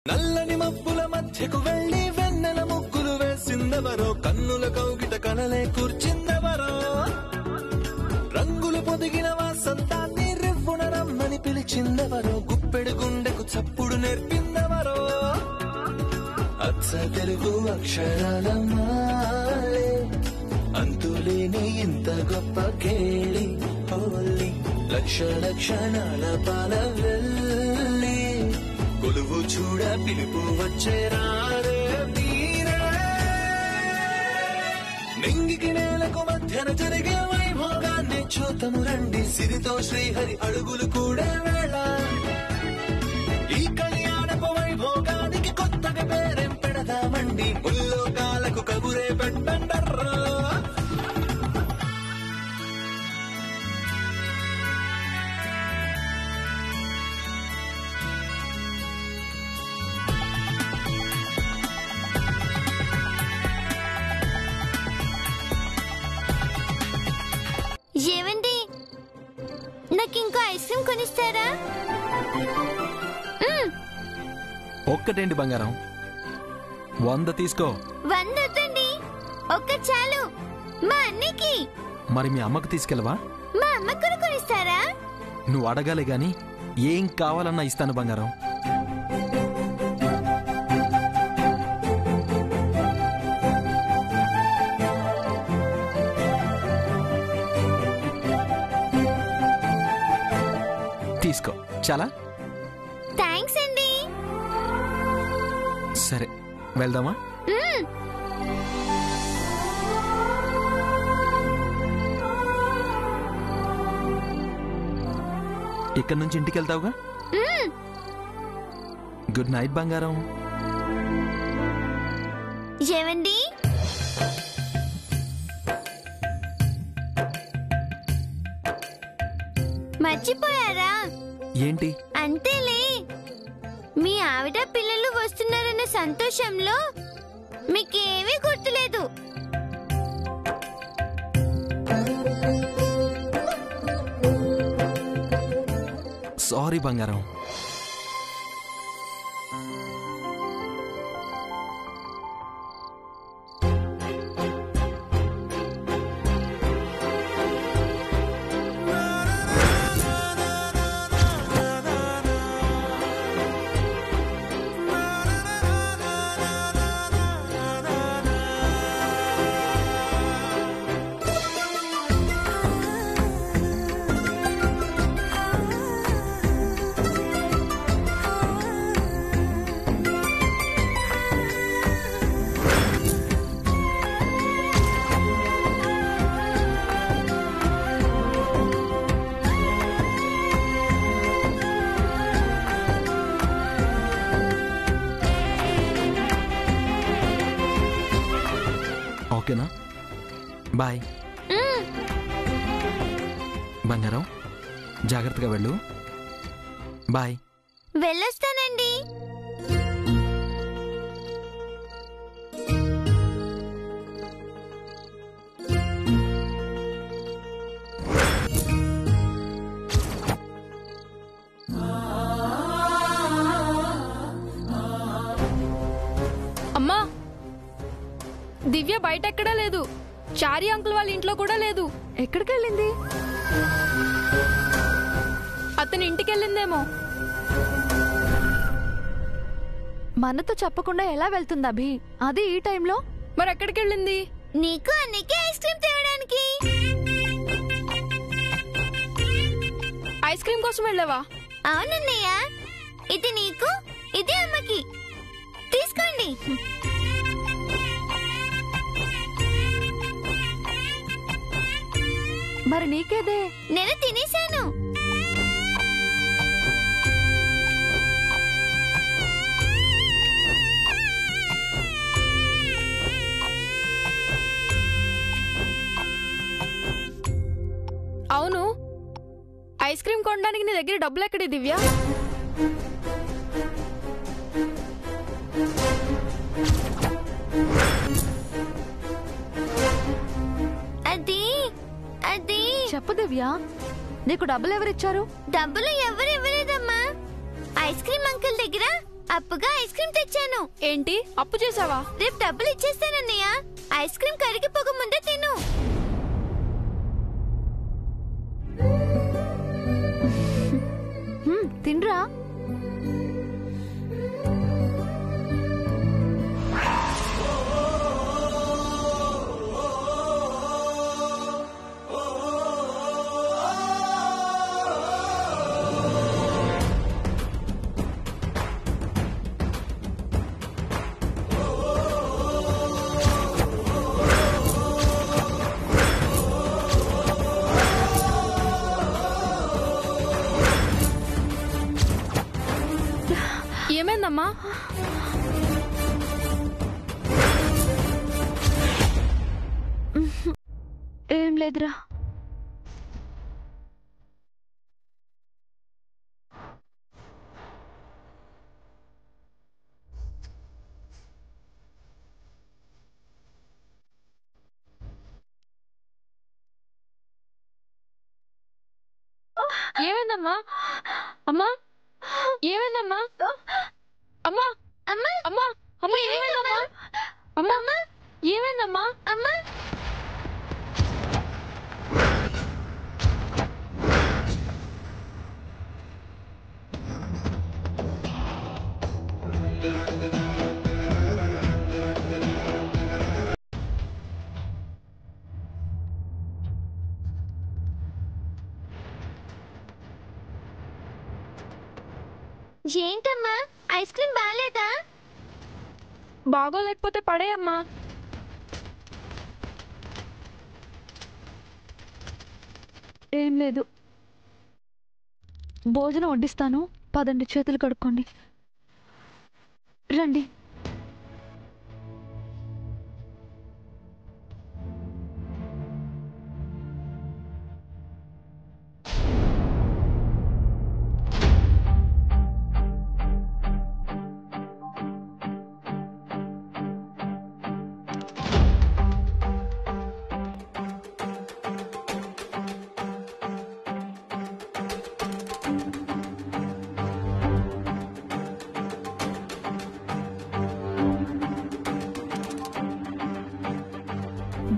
నల్లని మబ్బుల మధ్యకు వెళ్లి వెన్నెల ముగ్గులు వేసిందెవరో, కన్నుల కౌగిట కలలే కూర్చిందెవరో, రంగులు పొదిగిన వాసంతాన్ని రివ్వున రమ్మని పిలిచిందెవరో, గుప్పెడు గుండెకు చప్పుడు నేర్పిందెవరో, అచ్చ తెలుగు అక్షరాల మాలే అంతులేని ఇంత గొప్ప కేళి హోలీ, లక్ష లక్షణాల పాల వెళ్ళి కొలువు చూడ పిలుపు వచ్చేరారే వీరే, నింగికి నేలకు మధ్యన జరిగే వైభోగాన్ని చూతము రండి, సిరితో శ్రీహరి అడుగులు కూడే వేళ, ఈ కళ్యాణపు వైభోగానికి కొత్తగా పేరేం పెడదామండి, ముల్లోకాలకు కబురే పెట్టండర్రా. ఏవండి, నాకింకో ఐస్ క్రీమ్ కొనిస్తారా? ఒక్కటేంటి బంగారం, 100 తీసుకో. 100 వద్దండి, ఒక్క చాలు. మా అన్నకి. మరి మీ అమ్మకు తీసుకెళ్ళవా? మా అమ్మకు కూడా కొనిస్తారా? నువ్వు అడగాలి గాని ఏం కావాలన్నా ఇస్తాను బంగారం. తీసుకో, చాలా థ్యాంక్స్ అండి. సరే వెళ్దామా? ఇక్కడ నుంచి ఇంటికి వెళ్తావుగా? గుడ్ నైట్ బంగారం. ఏవండి, మర్చిపోయారా? ఏంటి? అంతేలే, మీ ఆవిడ పిల్లలు వస్తున్నారన్న సంతోషంలో మీకేమీ గుర్తులేదు. సారీ బంగారం. ఓకేనా? బాయ్ బంగారం, జాగ్రత్తగా వెళ్ళు. బాయ్. వెళ్ళొస్తానండి. అమ్మా, దివ్య బయట ఎక్కడా లేదు. చారి అంకుల్ వాళ్ళ ఇంట్లో కూడా లేదు. ఎక్కడికి వెళ్ళింది? అతని ఇంటికి వెళ్ళిందేమో. మనతో చెప్పకుండా ఎలా వెళ్తుంది అభి? అది ఈ టైంలో? మరి ఎక్కడికి వెళ్ళింది? నీకు అన్నకి ఐస్ క్రీమ్ తేవడానికి. ఐస్ క్రీమ్ కోసం వెళ్ళావా? అవునన్నయ్య, ఇది నీకు, ఇది అమ్మకి. తీసుకోండి. మరి నీకేదే? నేను తినేశాను. అవును, ఐస్ క్రీమ్ కొనడానికి నీ దగ్గర డబ్బులు ఎక్కడి దివ్య? అది చెప్పు దివ్య, నీకు డబ్బులు ఎవరిచ్చారు? డబ్బులు ఎవరు ఇవ్వలేదమ్మా. ఐస్ క్రీమ్ అంకుల్ దగ్గర అప్పుగా ఐస్ క్రీమ్ తెచ్చాను. ఏంటి అప్పు చేసావా? రేపు డబ్బులు ఇచ్చేస్తానన్నయ్య. ఐస్ క్రీమ్ కరిగిపోక ముందే తిను. తినరా. ఏమైందమ్మా? ఏం లేదురా. ఏమైందమ్మా? అమ్మా ఏమైందమ్మా? అమ్మా అమ్మా అమ్మా అమ్మా ఏమైందమ్మా? అమ్మా అమ్మా ఏమైందమ్మా? అమ్మా ఏంటమ్మా ఐస్ క్రీమ్ బాగాలేదా? బాగోలేకపోతే పడేయమ్మా. ఏం లేదు. భోజనం వడ్డిస్తాను, పదండి చేతులు కడుక్కోండి. రండి.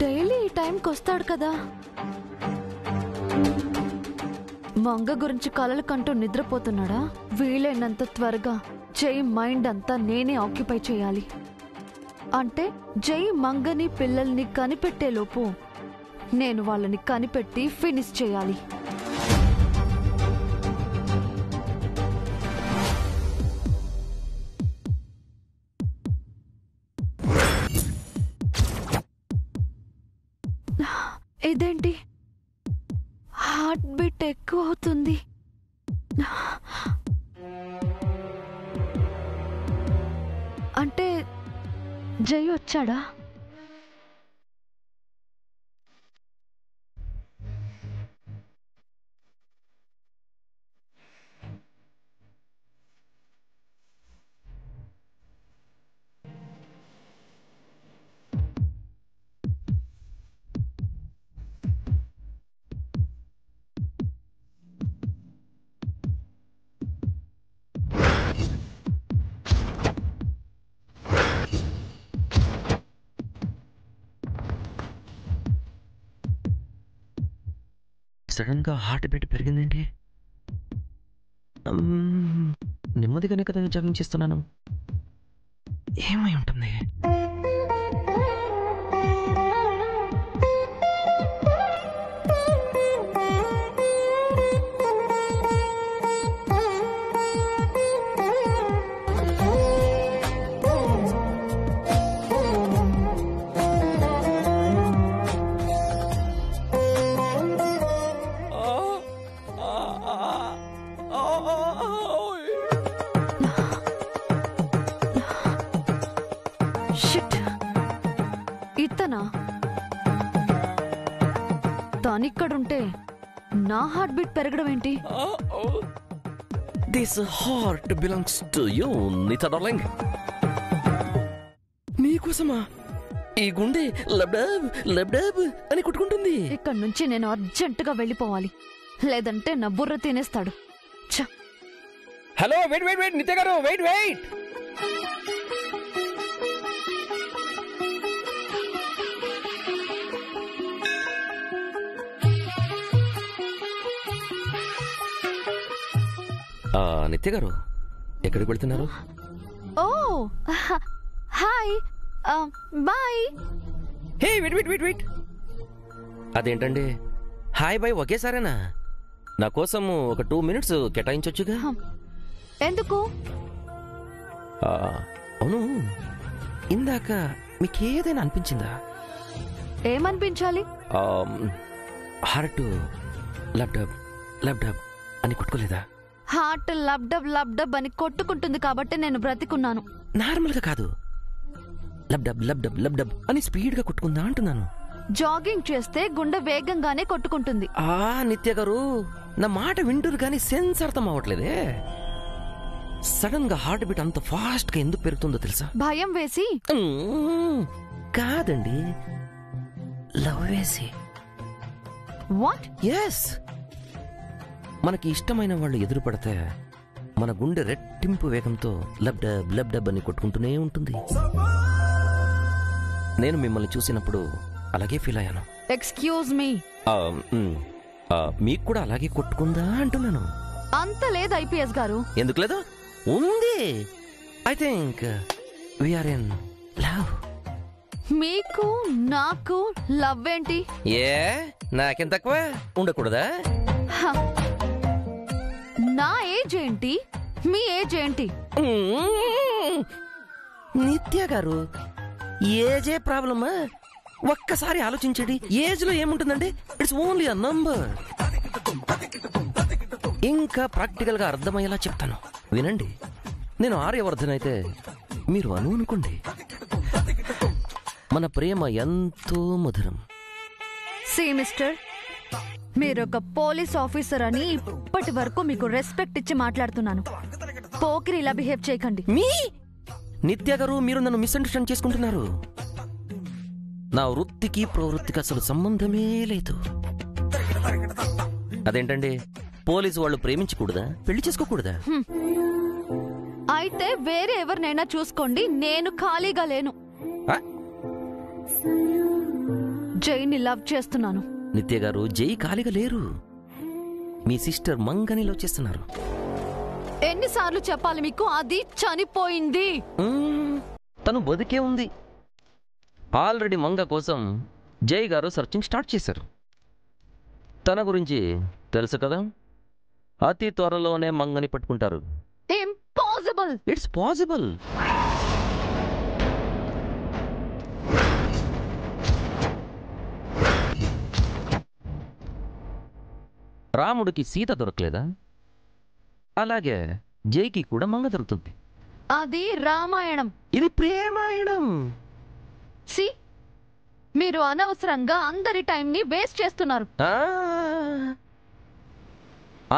డైలీ ఈ టైంకి వస్తాడు కదా. మంగ గురించి కలలు కంటూ నిద్రపోతున్నాడా? వీలైనంత త్వరగా జై మైండ్ అంతా నేనే ఆక్యుపై చేయాలి. అంటే జై మంగని పిల్లల్ని కనిపెట్టేలోపు నేను వాళ్ళని కనిపెట్టి ఫినిష్ చేయాలి. ఇదేంటి హార్ట్ బీట్ ఎక్కువ అవుతుంది. అంటే జై వచ్చాడా? సడన్ గా హార్ట్ బీట్ పెరిగిందేంటి? నెమ్మదిగానే కదా జాగింగ్ చేస్తున్నాను. ఏమై ఉంటుంది? ఇతనా? తానిక్కడుంటే నా హార్ట్ బీట్ పెరగడం ఏంటి? This heart belongs to you Neeta darling. నీకోసమా ఈ గుండె లబ్డాబ్ లబ్డాబ్ అని కొట్టుకుంటుంది. ఇక్కడి నుంచి నేను అర్జెంటుగా వెళ్ళిపోవాలి, లేదంటే నా బుర్ర తినేస్తాడు. Hello wait wait wait Nitya garu wait wait. Nitya garu ఎక్కడికి వెళ్తున్నారు? Oh hi bye. Hey wait. అదేంటండి హాయ్ బాయ్ ఒకేసారేనా? నా కోసం ఒక 2 minutes కేటాయించొచ్చుగా? ఎందుకు? అవును, ఇందాక మీకేదైనా అనిపించిందా? ఏమనిపించాలి? హార్ట్ లబ్డబ్ లబ్డబ్ అని కొట్టుకోలేదా? హార్ట్ లబ్డబ్ అని కొట్టుకుంటుంది కాబట్టి నేను బ్రతికున్నాను. నార్మల్ గా కాదు, లబ్డబ్ అని స్పీడ్ గా కొట్టుకుందా అంటున్నాను. జాగింగ్ చేస్తే గుండె వేగంగానే కొట్టుకుంటుంది. నిత్య గారు నా మాట వింటురు కానీ సెన్స్ అర్థం అవ్వట్లేదే. సడన్ గా హార్ట్ బీట్ అంత ఫాస్ట్ గా ఎందుకు పెరుగుతుందో తెలుసా? భయం వేసి కాదండి, లవ్ వేసి. వాట్? ఎస్, మనకి ఇష్టమైన వాళ్ళు ఎదురు పడితే మన గుండె రెట్టింపు వేగంతో లబ్డబ్ అని కొట్టుకుంటూనే ఉంటుంది. నేను మిమ్మల్ని చూసినప్పుడు అలాగే ఫీల్ అయ్యాను. ఎక్స్క్యూజ్ మీ, మీకు కూడా అలాగే కొట్టుకుందా అంటున్నాను. అంత లేదు ఐపీఎస్ గారు. ఎందుకు లేదు? ఉంది. I think we are in love. మీకు నాకు లవ్ ఏంటి? నాకేం తక్కువ ఉండకూడదా? నా ఏజ్ ఏంటి, మీ ఏజ్ ఏంటి? నిత్య గారు ఏజే ప్రాబ్లమా? ఒక్కసారి ఆలోచించండి, ఏజ్ లో ఏముంటుందండి? It's only a number. ఇంకా ప్రాక్టికల్ గా అర్థమయ్యేలా చెప్తాను, వినండి. నేను ఆర్యవర్ధన్ అయితే మీరు అనుకోండి. మన ప్రేమ ఎంతో మధురం. సి మిస్టర్, మీరొక పోలీస్ ఆఫీసర్ అని ఇప్పటి వరకు మీకు రెస్పెక్ట్ ఇచ్చి మాట్లాడుతున్నాను. పోకిరి ఇలా బిహేవ్ చేయకండి. మీ నిత్య గారు, మీరు నన్ను మిస్అండర్స్టాండ్ చేసుకుంటున్నారు. నా వృత్తికి ప్రవృత్తికి అసలు సంబంధమే లేదు. అదేంటండి, పోలీసు వాళ్ళు ప్రేమించకూడదా, పెళ్లి చేసుకోకూడదా? అయితే వేరే ఎవరినైనా చూసుకోండి, నేను ఖాళీగా లేను. జైని లవ్ చేస్తున్నాను. నిత్య గారు, జై ఖాళీగా లేరు. మీ సిస్టర్ మంగని లవ్ చేస్తున్నారు. ఎన్నిసార్లు చెప్పాలి మీకు? అది చనిపోయింది. తను బతికే ఉంది. ఆల్రెడీ మంగ కోసం జై గారు సర్చింగ్ స్టార్ట్ చేశారు. తన గురించి తెలుసు కదా, అతి త్వరలోనే మంగని పట్టుకుంటారు. ఇంపాసిబుల్. It's possible. రాముడికి సీత దొరకలేదా? అలాగే జైకి కూడా మంగ దొరుకుతుంది. అది రామాయణం, ఇది ప్రేమాయణం. సి, మీరు అనవసరంగా అందరి టైం ని వేస్ట్ చేస్తున్నారు.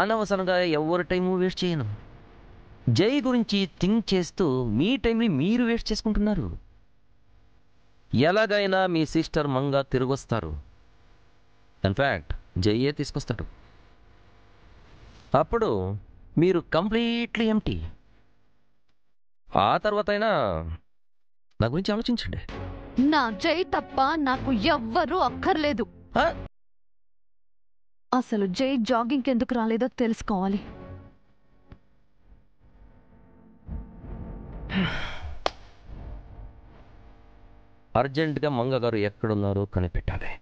అనవసరంగా ఎవరి టైము వేస్ట్ చేయను. జై గురించి థింక్ చేస్తూ మీ టైంని మీరు వేస్ట్ చేసుకుంటున్నారు. ఎలాగైనా మీ సిస్టర్ మంగ తిరిగొస్తారు. ఇన్ఫ్యాక్ట్ జైయే తీసుకొస్తాడు. అప్పుడు మీరు కంప్లీట్లీ ఎంటీ. ఆ తర్వాత అయినా నా గురించి ఆలోచించండి. నా జై తప్ప నాకు ఎవ్వరూ అక్కర్లేదు. అసలు జై జాగింగ్ ఎందుకు రాలేదో తెలుసుకోవాలి. అర్జెంటుగా మంగ గారు ఎక్కడున్నారో కనిపెట్టాలి.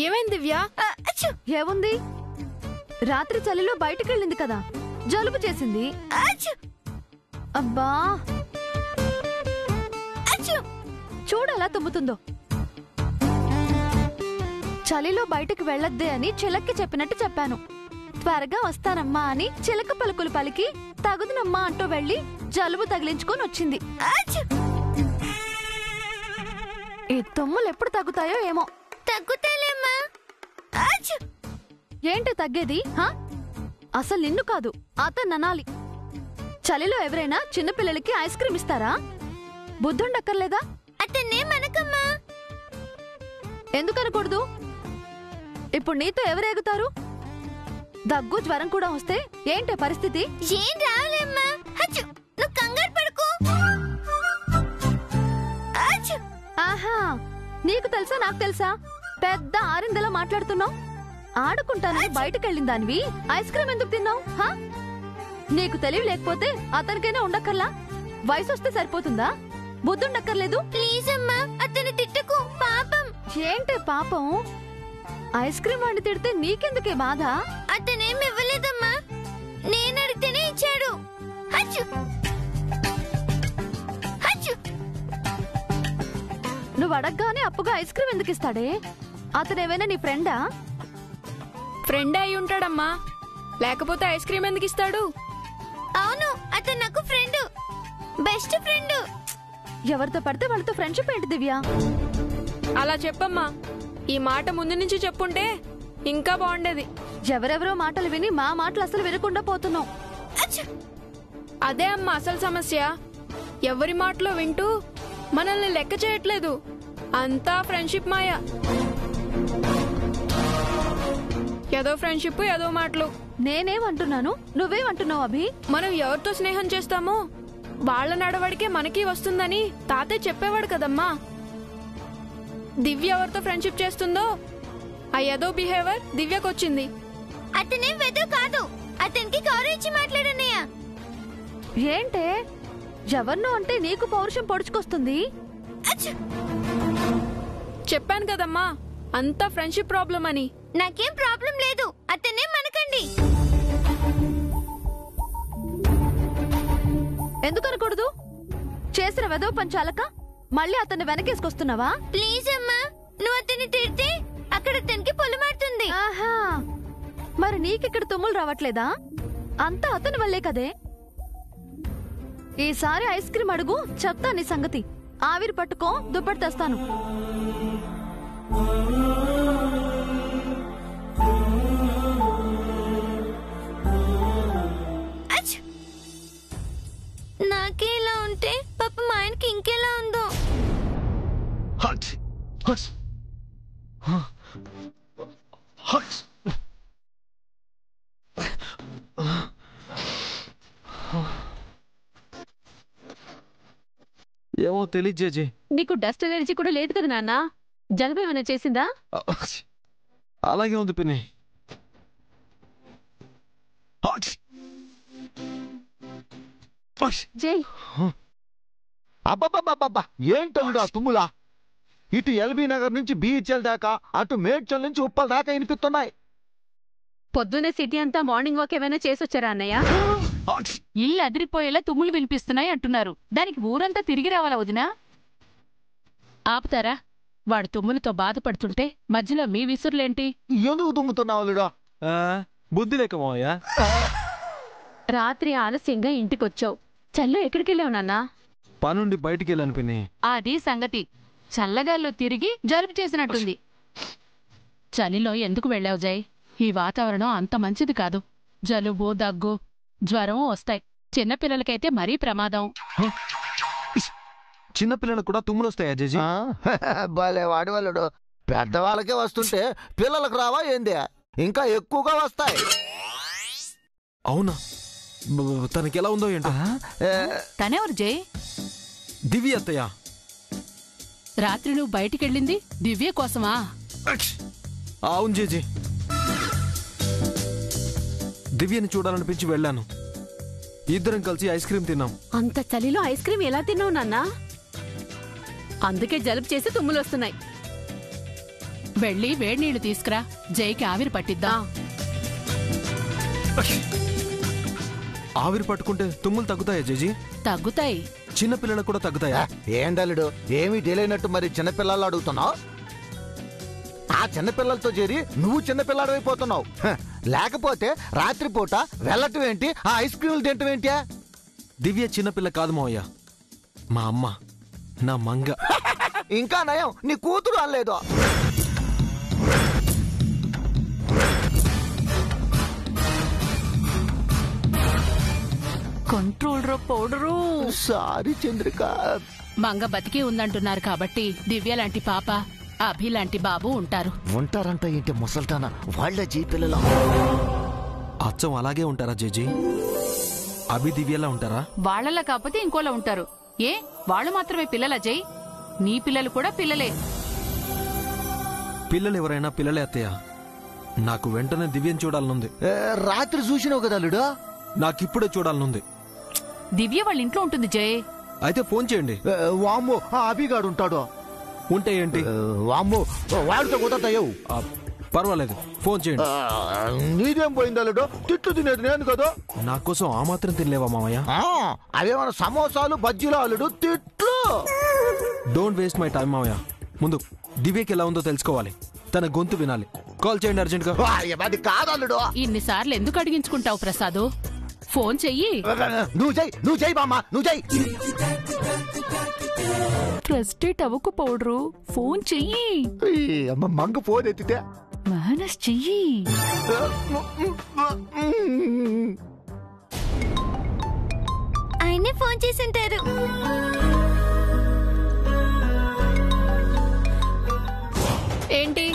ఏమైంది దివ్య? ఏముంది, రాత్రి చలిలో బయటకు వెళ్ళింది కదా, జలుబు చేసింది. అబ్బా, చూడలా తుమ్ముతుందో. చలిలో బయటకు వెళ్ళొద్దే అని చిలక్కి చెప్పినట్టు చెప్పాను. త్వరగా వస్తానమ్మా అని చిలక పలుకులు పలికి తగుదునమ్మా అంటూ వెళ్ళి జలుబు తగిలించుకొని వచ్చింది. ఈ తుమ్ములు ఎప్పుడు తగ్గుతాయో ఏమో. తగ్గుతాలేమ్మా. ఏంటి తగ్గేది? అసలు నిన్ను కాదు, అతను అనాలి. చలిలో ఎవరైనా చిన్నపిల్లలకి ఐస్ క్రీమ్ ఇస్తారా? బుద్ధుండక్కర్లేదా? అతన్నే మనకమ్మా. ఎందుకనకూడదు? ఇప్పుడు నీతో ఎవరేగుతారు? దగ్గు జ్వరం కూడా వస్తే ఏంటే పరిస్థితి? ఏం రాలేమ్మా. నువ్వు కంగారు పడుకో. నీకు తెలుసా నాకు తెలుసా పెద్ద ఆరిందలా మాట్లాడుతున్నావు. ఆడుకుంటానని బయటకెళ్ళిన దానివి ఐస్ క్రీమ్ ఎందుకు తిన్నావు? నీకు తెలివి లేకపోతే అతనికైనా ఉండక్కర్లా? వయసు వస్తే సరిపోతుందా? బుద్ధుండక్కర్లేదు? ప్లీజ్ అమ్మా, అతను తిట్టకు, పాపం. ఏంటే పాపం? ఐస్ క్రీమ్ వాడిని తిడితే నీకెందుకే బాధ? అతనేం ఇవ్వలేదమ్మా, నేను అడిగితేనే ఇచ్చాడు. హచ్చు హచ్చు. నువ్వు అడగగానే అప్పుగా ఐస్ క్రీమ్ ఎందుకు ఇస్తాడే? అతనేమైనా నీ ఫ్రెండా? ఫ్రెండ్ అయి ఉంటాడమ్మా, లేకపోతే ఐస్ క్రీమ్ ఎందుకు ఇస్తాడు? అవును, అతను నాకు ఫ్రెండ్, బెస్ట్ ఫ్రెండ్. ఎవరితో పడితే వాళ్ళతో ఫ్రెండ్షిప్ ఏంటి దివ్య? అలా చెప్పమ్మా. ఈ మాట ముందు నుంచి చెప్పుంటే ఇంకా బాగుండేది. ఎవరెవరో మాటలు విని మా మాటలు అసలు వినకుండా పోతున్నావు. అదే అమ్మా అసలు సమస్య. ఎవరి మాటలో వింటూ మనల్ని లెక్క చేయట్లేదు. అంతా ఫ్రెండ్షిప్ మాయ. ఏదో ఫ్రెండ్షిప్, ఏదో మాటలు. నేనేమంటున్నాను, నువ్వేమంటున్నావు అభి? మనం ఎవరితో స్నేహం చేస్తామో వాళ్ళ నడవడికే మనకి వస్తుందని తాతయ్య చెప్పేవాడు కదమ్మా. దివ్య ఎవరితో ఫ్రెండ్షిప్ చేస్తుందో ఆ ఏదో బిహేవియర్ దివ్యకొచ్చింది. అతనేం వెదో కాదు, అతనికి గౌరవం ఇచ్చి మాట్లాడన్నయ్య. ఏంటే ఎవరినో అంటే నీకు పౌరుషం పొడుచుకొస్తుంది? చెప్పాను కదమ్మా, అంతా ఫ్రెండ్షిప్ ప్రాబ్లం అని. నాకేం ప్రాబ్లం లేదు, అతనే మనకండి. ఎందుకనకూడదు? చేసిన వెదవ పంచాలక మళ్ళీ అతన్ని వెనకేసుకొస్తున్నావా? ప్లీజ్ అమ్మా, నువ్వు అతన్ని తిడితే అక్కడ అతనికి పొలమారుతుంది. ఆహా, మరి నీకిక్కడ తుమ్ములు రావట్లేదా? అంతా అతని వల్లే కదే. ఈసారి ఐస్ క్రీమ్ అడుగు, చెప్తా నీ సంగతి. ఆవిరి పట్టుకో, దుప్పటి తెస్తాను. నాకే ఇలా ఉంటే పాప మా ఆయనకి ఇంకెలా ఉందో. ఏమో తెలియదు జేజీ. నీకు డస్ట్ ఎలర్జీ కూడా లేదు కదా నాన్న? జలుబు ఏమైనా చేసిందా? అలాగే ఉంది పిన్ని. జై, అబ్బబ్బబ్బబ్బా, ఏంటంగా తుమ్ములా? ఇటు ఎల్బీ నగర్ నుంచి బీహెచ్ఎల్ దాకా, అటు మేడ్చల్ నుంచి ఉప్పల్ దాకా వినిపిస్తున్నాయి. పొద్దున్నే సిటీ అంతా మార్నింగ్ వాక్ ఏమైనా చేసొచ్చారా అన్నయ్య? ఇల్లు అదిరిపోయేలా తుమ్ములు వినిపిస్తున్నాయి అంటున్నారు. దానికి ఊరంతా తిరిగి రావాలా వదినా? ఆపుతారా? వాడు తుమ్ములతో బాధపడుతుంటే మధ్యలో మీ విసురులేంటి? ఎందుకు తుమ్ముతున్నావులుడా? బుద్ధి లేక మావయ్య. రాత్రి ఆలస్యంగా ఇంటికొచ్చావు. చల్లో ఎక్కడికెళ్ళావు నాన్నా? పనుండి బయటికి వెళ్ళాను పిన్ని. అది సంగతి. చల్లగాల్లో తిరిగి జలుబు చేసినట్టుంది. చలిలో ఎందుకు వెళ్ళావు జై? ఈ వాతావరణం అంత మంచిది కాదు. జలుబు, దగ్గు, జ్వరం వస్తాయి. చిన్నపిల్లలకైతే మరీ ప్రమాదం. చిన్నపిల్లలకు కూడా తుమ్ములు వస్తాయా జేజీ? భలే వాడివాళ్ళుడు. పెద్దవాళ్ళకే వస్తుంటే పిల్లలకు రావా ఏంది? ఇంకా ఎక్కువగా వస్తాయి. అవునా? తనకి ఎలా ఉందో ఏంటో. తనెవరు జై? దివ్య అత్తయ్య. రాత్రి నువ్వు బయటికెళ్ళింది దివ్య కోసమా? అవును జేజీ, దివ్యని చూడాలనిపించి వెళ్ళాను. ఇద్దరం కలిసి ఐస్ క్రీమ్ తిన్నాం. అంత చలిలో ఐస్ క్రీమ్ ఎలా తిన్నావు నాన్నా? అందుకే జలుబు చేసి తుమ్ములు వస్తున్నాయి. వెళ్ళి వేడినీళ్లు తీసుకురా, జైకి ఆవిరి పట్టిద్దాం. ఆవిరి పట్టుకుంటే తుమ్ములు తగ్గుతాయా జేజీ? తగ్గుతాయి. చిన్నపిల్లలకు కూడా తగ్గుతాయా? ఏందలుడు, ఏమీ తెలియనట్టు మరి చిన్నపిల్లలు అడుగుతున్నావు? ఆ చిన్నపిల్లలతో చేరి నువ్వు చిన్నపిల్లాడు అయిపోతున్నావు. లేకపోతే రాత్రిపూట వెళ్ళటం ఏంటి, ఆ ఐస్ క్రీములు తింటం ఏంటి? దివ్య చిన్నపిల్ల కాదు మావయ్య, మా అమ్మ, నా మంగ. ఇంకా నయం, నీ కూతురు అనలేదు. కంట్రోల్ రో పౌడరు. సారీ చంద్రిక. మంగ బతికి ఉందంటున్నారు కాబట్టి దివ్య లాంటి పాప, అభి లాంటి బాబు ఉంటారు. ఉంటారంట ఏంటి ముసల్టానా? వాళ్ళ జీపిల్లలు అచ్చం అలాగే ఉంటారా జేజీ? అభి దివ్యలా ఉంటారా? వాళ్లలా కాకపోతే ఇంకోలా ఉంటారు. ఏ వాళ్ళు మాత్రమే పిల్లల జై? నీ పిల్లలు కూడా పిల్లలే. పిల్లలు ఎవరైనా పిల్లలే అత్తయ్య. నాకు వెంటనే దివ్యం చూడాలనుంది. రాత్రి చూసినావు కదా అల్లుడు. నాకిప్పుడే చూడాలనుంది. దివ్య వాళ్ళ ఇంట్లో ఉంటుంది జై. అయితే ఫోన్ చేయండి. వామ్మో అభిగాడు ఉంటాడు. ఉంటే ఏంటి? వామ్మో వాడితో కుదరతాయవు. పర్వాలేదు, ఫోన్ చేయండి. నీదేం పోయింది అల్లుడు? తిట్లు తినేది నేను కదా. నా కోసం ఆ మాత్రం తినలేవా మామయ్య? అవేమన్నా సమోసాలు బజ్జీలు అల్లుడు, తిట్లు. డోంట్ వేస్ట్ మై టైం మామయ్య. ముందు దివ్యకి ఎలా ఉందో తెలుసుకోవాలి. తన గొంతు వినాలి. కాల్ చేయండి అర్జెంట్ గా. అది కాదు అల్లుడు. ఇన్నిసార్లు ఎందుకు అడిగించుకుంటావు ప్రసాదు? ఫోన్ చెయ్యి. నువ్వు చెయ్యి బామ్మ, నువ్వు చెయ్యి. ఫ్రస్ట్రేట్ అవ్వకు పౌడరు, ఫోన్ చెయ్యి. అమ్మ మంగ ఫోన్ ఎత్తితే మేనేజ్ చెయ్యి. ఆయనే ఫోన్ చేసింటారు. ఏంటి?